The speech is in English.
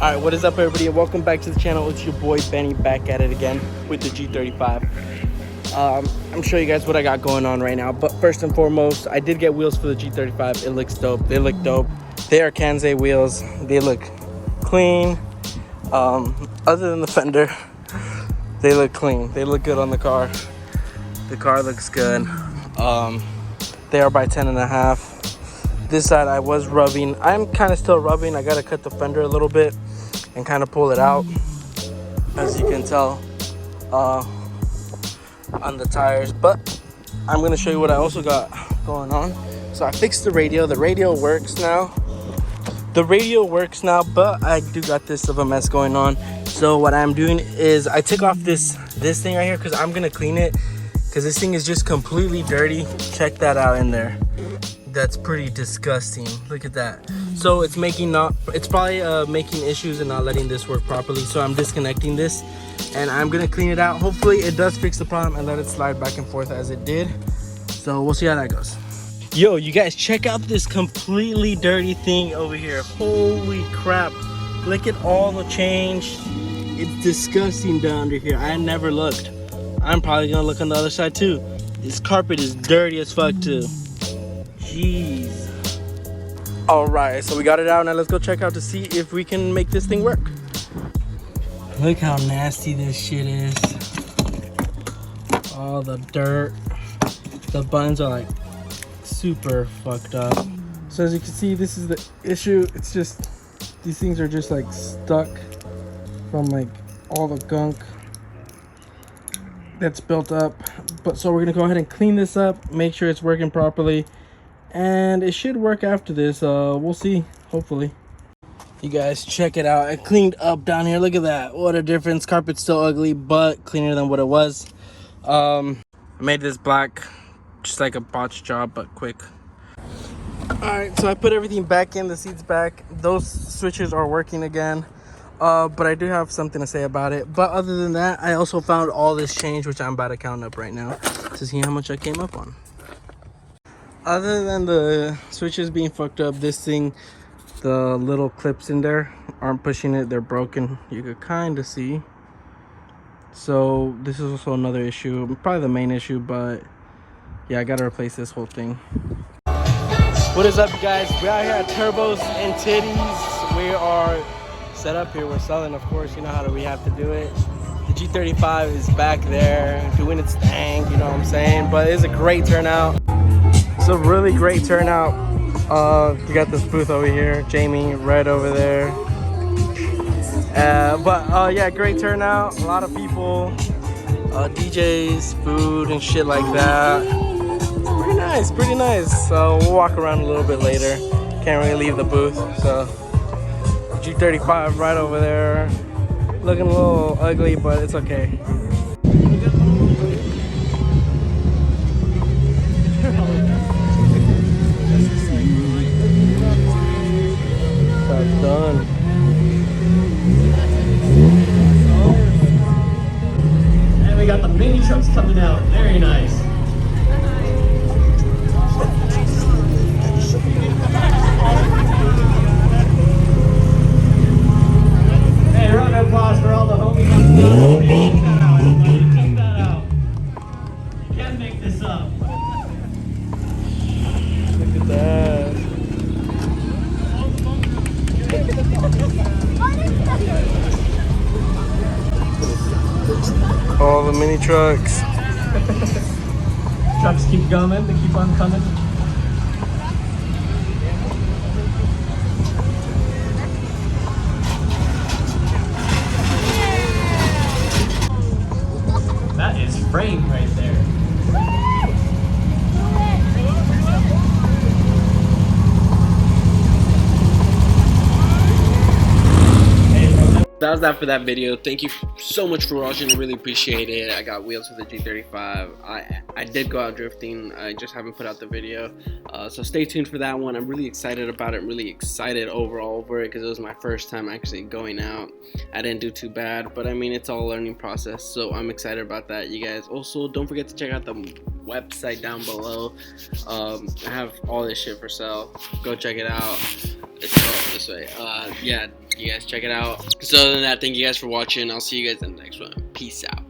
Alright, what is up everybody, and welcome back to the channel. It's your boy Benny back at it again with the G35. I'm showing you guys what I got going on right now, but first and foremost, I did get wheels for the G35. It looks dope. They look dope. They are Kansei wheels. They look clean. Other than the fender, they look clean. They look good on the car. The car looks good. They are by 10.5. This side I was rubbing. I'm kind of still rubbing. I gotta cut the fender a little bit and kind of pull it out, as you can tell on the tires. But I'm gonna show you what I also got going on. So I fixed the radio. The radio works now. But I do got this of a mess going on. So what I'm doing is I took off this thing right here because I'm gonna clean it, because this thing is just completely dirty. Check that out in there. That's pretty disgusting. Look at that. So it's probably making issues and not letting this work properly. So I'm disconnecting this and I'm gonna clean it out. Hopefully it does fix the problem and let it slide back and forth as it did. So we'll see how that goes. Yo, you guys, check out this completely dirty thing over here. Holy crap. Look at all the change. It's disgusting down under here. I never looked. I'm probably gonna look on the other side too. This carpet is dirty as fuck too. Jeez. All right, so we got it out. Now let's go check out to see if we can make this thing work. Look how nasty this shit is. All the dirt. The buns are like super fucked up. So as you can see, this is the issue. It's just these things are just like stuck from like all the gunk that's built up. But so we're gonna go ahead and clean this up, make sure it's working properly, and it should work after this. We'll see, hopefully. You guys, check it out. I cleaned up down here. Look at that. What a difference. Carpet's still ugly, but cleaner than what it was. I made this black, just like a botch job, but quick. All right, so I put everything back in, the seats back. Those switches are working again. But I do have something to say about it. But other than that, I also found all this change, which I'm about to count up right now to see how much I came up on. Other than the switches being fucked up, this thing, the little clips in there aren't pushing it. They're broken. You could kind of see. So this is also another issue, probably the main issue, but yeah, I gotta replace this whole thing. What is up, you guys? We're out here at Turbos and Titties. We are set up here. We're selling, of course. You know how we have to do it. The G35 is back there doing its thing, you know what I'm saying? But it's a great turnout. It's a really great turnout. You got this booth over here, Jamie right over there. Yeah, great turnout. A lot of people, DJs, food and shit like that. Pretty nice. So we'll walk around a little bit later. Can't really leave the booth, so G35 right over there. Looking a little ugly, but it's okay. That's done. And we got the mini trucks coming out. Very nice. Hey, round of applause for all the homies. Check that out, everybody. Check that out. You can't make this up. Look at that. All the mini trucks. Trucks keep coming. They keep on coming. That is framed right there. That was that for that video. Thank you so much for watching. I really appreciate it. I got wheels for the G35. I did go out drifting. I just haven't put out the video. So stay tuned for that one. I'm really excited about it. I'm really excited overall over it because it was my first time actually going out. I didn't do too bad, but I mean, it's all a learning process. So I'm excited about that, you guys. Also, don't forget to check out the website down below. I have all this shit for sale. Go check it out. It's all this way. Yeah. You guys check it out. So other than that, thank you guys for watching. I'll see you guys in the next one. Peace out.